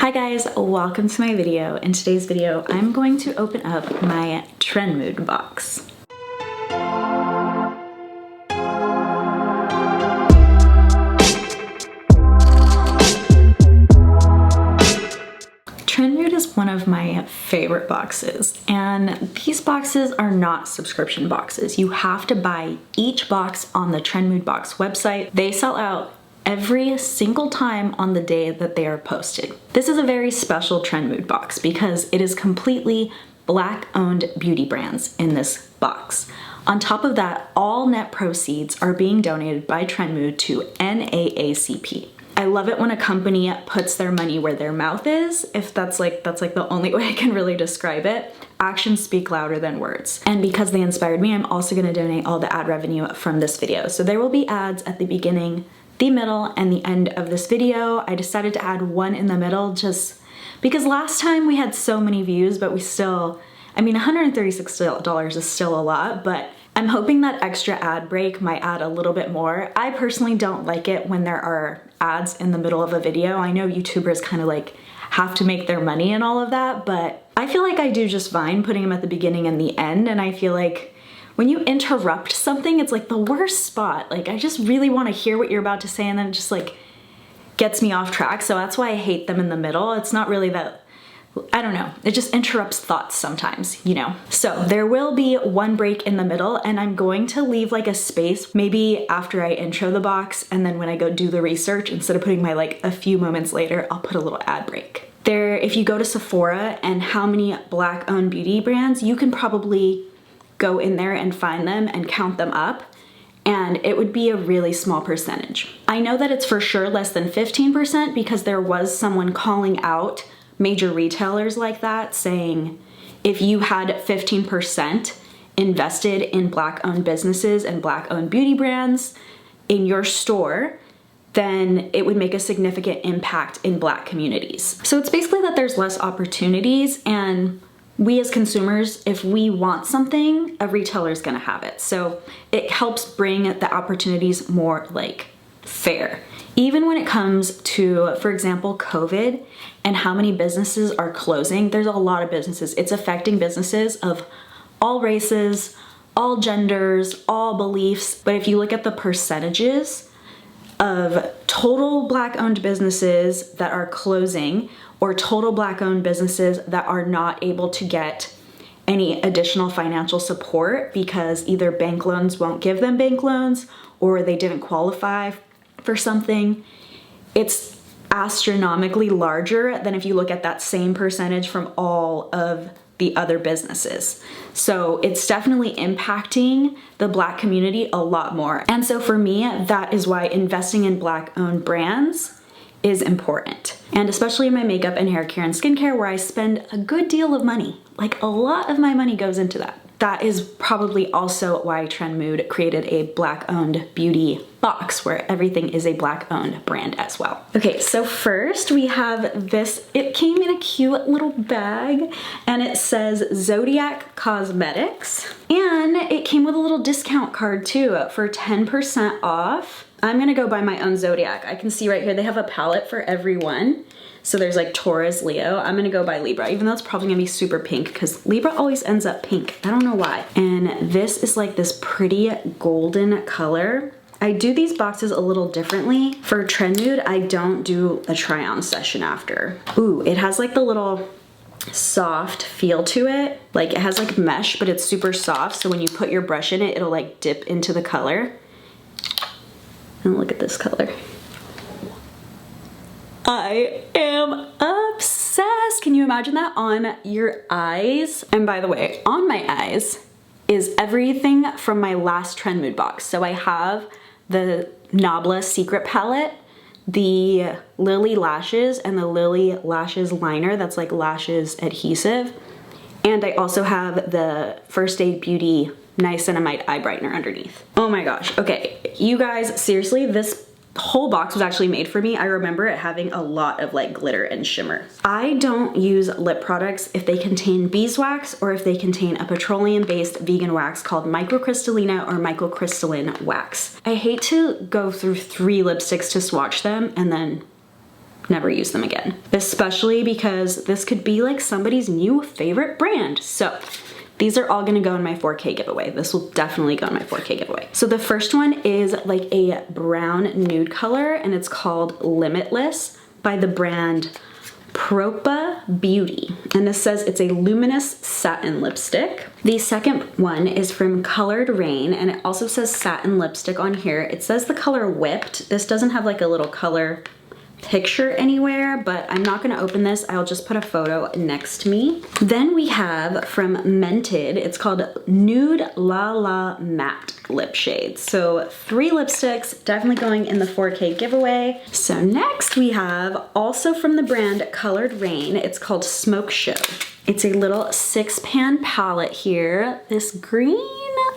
Hi guys, welcome to my video. In today's video, I'm going to open up my Trendmood box. Trendmood is one of my favorite boxes, and these boxes are not subscription boxes. You have to buy each box on the Trendmood box website. They sell out every single time on the day that they are posted. This is a very special Trendmood box because it is completely Black-owned beauty brands in this box. On top of that, all net proceeds are being donated by Trendmood to NAACP. I love it when a company puts their money where their mouth is. If that's like the only way I can really describe it. Actions speak louder than words. And because they inspired me, I'm also going to donate all the ad revenue from this video. So there will be ads at the beginning, the middle, and the end of this video. I decided to add one in the middle just because last time we had so many views, but we still, I mean, $136 is still a lot, but I'm hoping that extra ad break might add a little bit more. I personally don't like it when there are ads in the middle of a video. I know YouTubers kind of like have to make their money and all of that, but I feel like I do just fine putting them at the beginning and the end, and I feel like when you interrupt something, it's like the worst spot. Like, I just really want to hear what you're about to say, and then it just like gets me off track. So that's why I hate them in the middle. It's not really that, I don't know, it just interrupts thoughts sometimes, you know? So there will be one break in the middle, and I'm going to leave like a space maybe after I intro the box, and then when I go do the research, instead of putting my like a few moments later, I'll put a little ad break. There, if you go to Sephora and how many Black-owned beauty brands, you can probably go in there and find them and count them up, and it would be a really small percentage. I know that it's for sure less than 15% because there was someone calling out major retailers like that saying if you had 15% invested in Black-owned businesses and Black-owned beauty brands in your store, then it would make a significant impact in Black communities. So it's basically that there's less opportunities, and we as consumers, if we want something, a retailer is gonna have it. So it helps bring the opportunities more like fair. Even when it comes to, for example, COVID and how many businesses are closing, there's a lot of businesses. It's affecting businesses of all races, all genders, all beliefs. But if you look at the percentages of total Black-owned businesses that are closing or total Black-owned businesses that are not able to get any additional financial support because either bank loans won't give them bank loans or they didn't qualify for something, it's astronomically larger than if you look at that same percentage from all of the other businesses. So it's definitely impacting the Black community a lot more. And so for me, that is why investing in Black-owned brands is important. And especially in my makeup and hair care and skincare, where I spend a good deal of money. Like, a lot of my money goes into that. That is probably also why Trendmood created a Black-owned beauty box where everything is a Black-owned brand as well. Okay, so first we have this. It came in a cute little bag, and it says Zodiac Cosmetics. And it came with a little discount card too for 10% off. I'm gonna go buy my own Zodiac. I can see right here they have a palette for everyone. So there's like Taurus, Leo. I'm gonna go buy Libra, even though it's probably gonna be super pink because Libra always ends up pink. I don't know why. And this is like this pretty golden color. I do these boxes a little differently. For Trendmood, I don't do a try on session after. Ooh, it has like the little soft feel to it. Like, it has like mesh, but it's super soft. So when you put your brush in it, it'll like dip into the color. And look at this color. I am obsessed. Can you imagine that on your eyes? And by the way, on my eyes is everything from my last Trendmood box. So I have the Nabla Secret Palette, the Lily Lashes, and the Lily Lashes Liner that's like lashes adhesive. And I also have the First Aid Beauty Niacinamide Eye Brightener underneath. Oh my gosh. Okay, you guys, seriously, this whole box was actually made for me. I remember it having a lot of like glitter and shimmer. I don't use lip products if they contain beeswax or if they contain a petroleum-based vegan wax called microcrystallina or microcrystalline wax. I hate to go through 3 lipsticks to swatch them and then never use them again. Especially because this could be like somebody's new favorite brand. So these are all gonna go in my 4K giveaway. This will definitely go in my 4K giveaway. So the first one is like a brown nude color, and it's called Limitless by the brand Propa Beauty. And this says it's a luminous satin lipstick. The second one is from Colored Rain, and it also says satin lipstick on here. It says the color Whipped. This doesn't have like a little color picture anywhere, but I'm not gonna open this. I'll just put a photo next to me. Then we have from Mented, it's called Nude La La Matte Lip Shade. So 3 lipsticks, definitely going in the 4K giveaway. So next we have, also from the brand Colored Rain, it's called Smoke Show. It's a little 6-pan palette here. This green,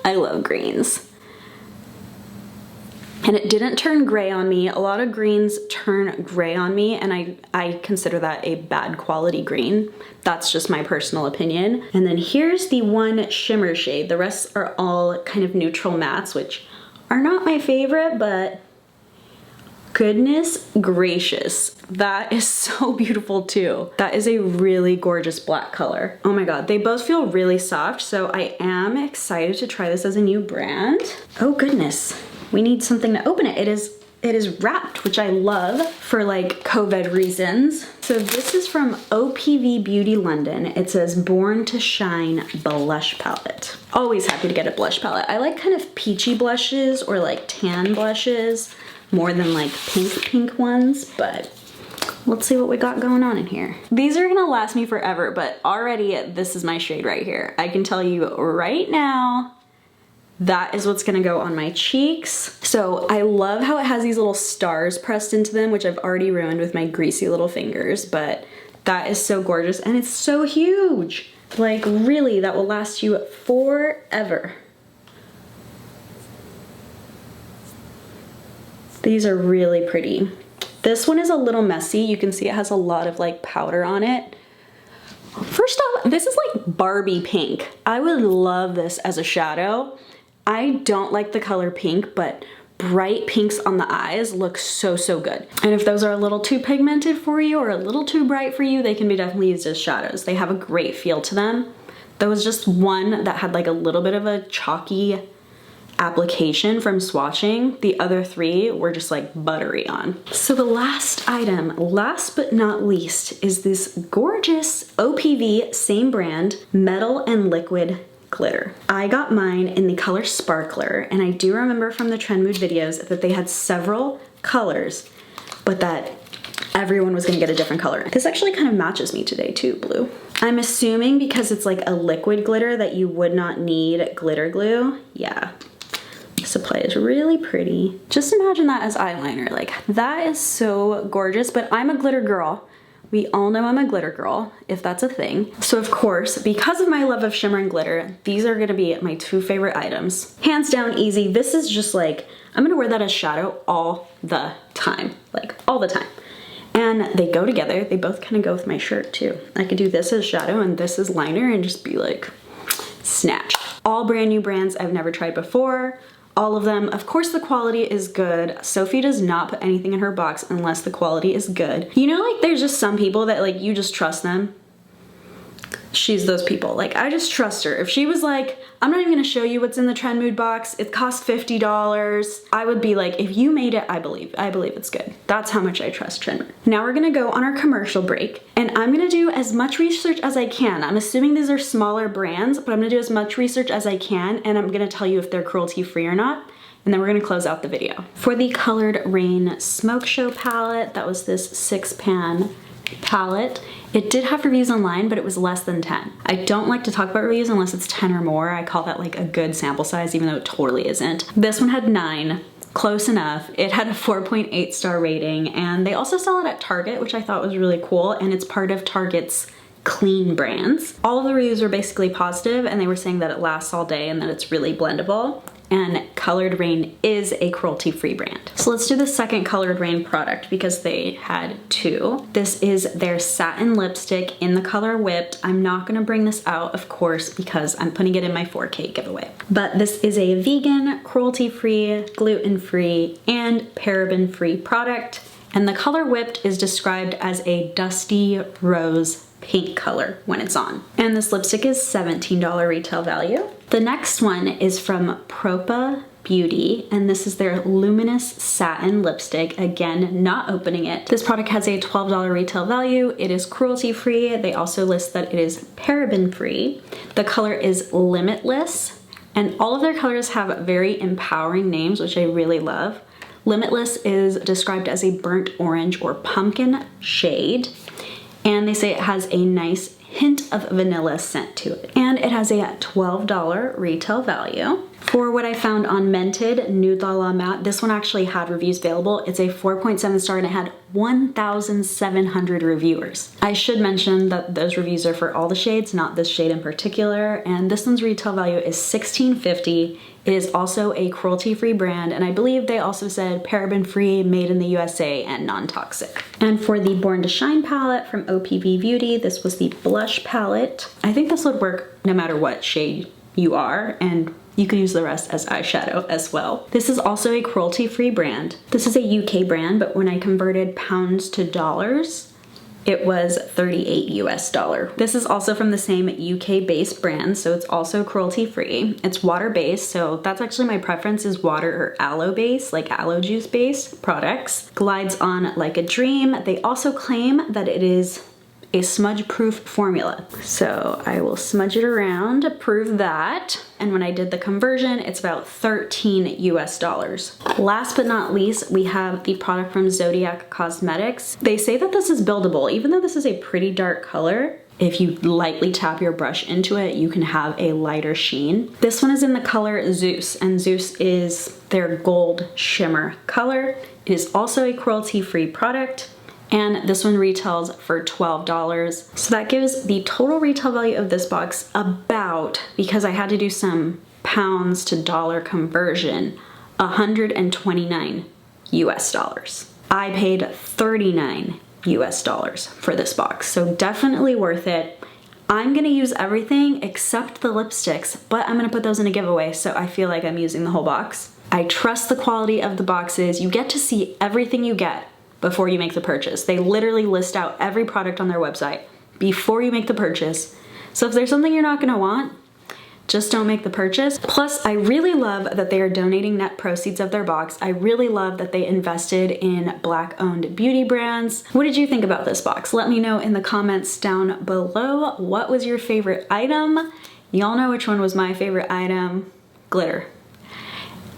I love greens. And it didn't turn gray on me. A lot of greens turn gray on me, and I consider that a bad quality green. That's just my personal opinion. And then here's the one shimmer shade. The rest are all kind of neutral mattes, which are not my favorite, but goodness gracious, that is so beautiful too. That is a really gorgeous black color. Oh my God, they both feel really soft, so I am excited to try this as a new brand. Oh goodness. We need something to open it. It is wrapped, which I love for like COVID reasons. So this is from OPV Beauty London. It says Born to Shine Blush Palette. Always happy to get a blush palette. I like kind of peachy blushes or like tan blushes more than like pink ones, but let's see what we got going on in here. These are gonna last me forever, but already this is my shade right here. I can tell you right now, that is what's gonna go on my cheeks. So I love how it has these little stars pressed into them, which I've already ruined with my greasy little fingers, but that is so gorgeous, and it's so huge. Like really, that will last you forever. These are really pretty. This one is a little messy. You can see it has a lot of like powder on it. First off, this is like Barbie pink. I would love this as a shadow. I don't like the color pink, but bright pinks on the eyes look so, so good. And if those are a little too pigmented for you or a little too bright for you, they can be definitely used as shadows. They have a great feel to them. There was just one that had like a little bit of a chalky application from swatching. The other 3 were just like buttery on. So the last item, last but not least, is this gorgeous OPV, same brand, metal and liquid glitter. I got mine in the color Sparkler, and I do remember from the Trendmood videos that they had several colors, but that everyone was gonna get a different color. This actually kind of matches me today too, blue. I'm assuming because it's like a liquid glitter that you would not need glitter glue. Yeah. Supply is really pretty. Just imagine that as eyeliner. Like, that is so gorgeous, but I'm a glitter girl. We all know I'm a glitter girl, if that's a thing. So of course, because of my love of shimmer and glitter, these are gonna be my 2 favorite items. Hands down easy. This is just like, I'm gonna wear that as shadow all the time, like all the time. And they go together. They both kind of go with my shirt too. I could do this as shadow and this as liner and just be like, snatch. All brand new brands I've never tried before. All of them. Of course the quality is good. Sophie does not put anything in her box unless the quality is good. You know, like there's just some people that like you just trust them. She's those people. Like, I just trust her. If she was like, I'm not even gonna show you what's in the Trendmood box, it costs $50, I would be like, if you made it, I believe it's good. That's how much I trust Trendmood. Now we're gonna go on our commercial break, and I'm gonna do as much research as I can. I'm assuming these are smaller brands, but I'm gonna do as much research as I can, and I'm gonna tell you if they're cruelty-free or not, and then we're gonna close out the video. For the Colored Rain Smoke Show palette, that was this 6-pan palette. It did have reviews online, but it was less than 10. I don't like to talk about reviews unless it's 10 or more. I call that like a good sample size, even though it totally isn't. This one had 9, close enough. It had a 4.8 star rating, and they also sell it at Target, which I thought was really cool, and it's part of Target's clean brands. All of the reviews were basically positive, and they were saying that it lasts all day and that it's really blendable. And Colored Rain is a cruelty-free brand. So let's do the second Colored Rain product because they had 2. This is their satin lipstick in the color Whipped. I'm not gonna bring this out, of course, because I'm putting it in my 4K giveaway. But this is a vegan, cruelty-free, gluten-free, and paraben-free product. And the color Whipped is described as a dusty rose paint color when it's on. And this lipstick is $17 retail value. The next one is from Propa Beauty, and this is their Luminous Satin Lipstick. Again, not opening it. This product has a $12 retail value. It is cruelty-free. They also list that it is paraben-free. The color is Limitless, and all of their colors have very empowering names, which I really love. Limitless is described as a burnt orange or pumpkin shade, and they say it has a nice hint of vanilla scent to it. And it has a $12 retail value. For what I found on Mented Nude La La Matte, this one actually had reviews available. It's a 4.7 star and it had 1,700 reviewers. I should mention that those reviews are for all the shades, not this shade in particular, and this one's retail value is $16.50. It is also a cruelty-free brand, and I believe they also said paraben-free, made in the USA, and non-toxic. And for the Born to Shine palette from OPV Beauty, this was the blush palette. I think this would work no matter what shade you are, and you can use the rest as eyeshadow as well. This is also a cruelty-free brand. This is a UK brand, but when I converted pounds to dollars, it was $38 US. This is also from the same UK based brand, so it's also cruelty free. It's water based, so that's actually my preference, is water or aloe based, like aloe juice based products. Glides on like a dream. They also claim that it is a smudge proof formula. So I will smudge it around to prove that. And when I did the conversion, it's about $13 US. Last but not least, we have the product from Zodiac Cosmetics. They say that this is buildable, even though this is a pretty dark color. If you lightly tap your brush into it, you can have a lighter sheen. This one is in the color Zeus, and Zeus is their gold shimmer color. It is also a cruelty-free product, and this one retails for $12. So that gives the total retail value of this box about, because I had to do some pounds to dollar conversion, $129 US. I paid $39 US for this box, so definitely worth it. I'm gonna use everything except the lipsticks, but I'm gonna put those in a giveaway, so I feel like I'm using the whole box. I trust the quality of the boxes. You get to see everything you get before you make the purchase. They literally list out every product on their website before you make the purchase. So if there's something you're not gonna want, just don't make the purchase. Plus, I really love that they are donating net proceeds of their box. I really love that they invested in Black-owned beauty brands. What did you think about this box? Let me know in the comments down below. What was your favorite item? Y'all know which one was my favorite item. Glitter.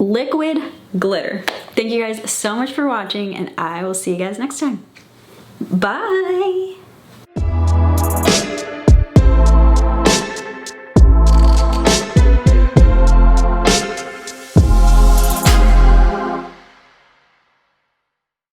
Liquid glitter. Thank you guys so much for watching, and I will see you guys next time. Bye!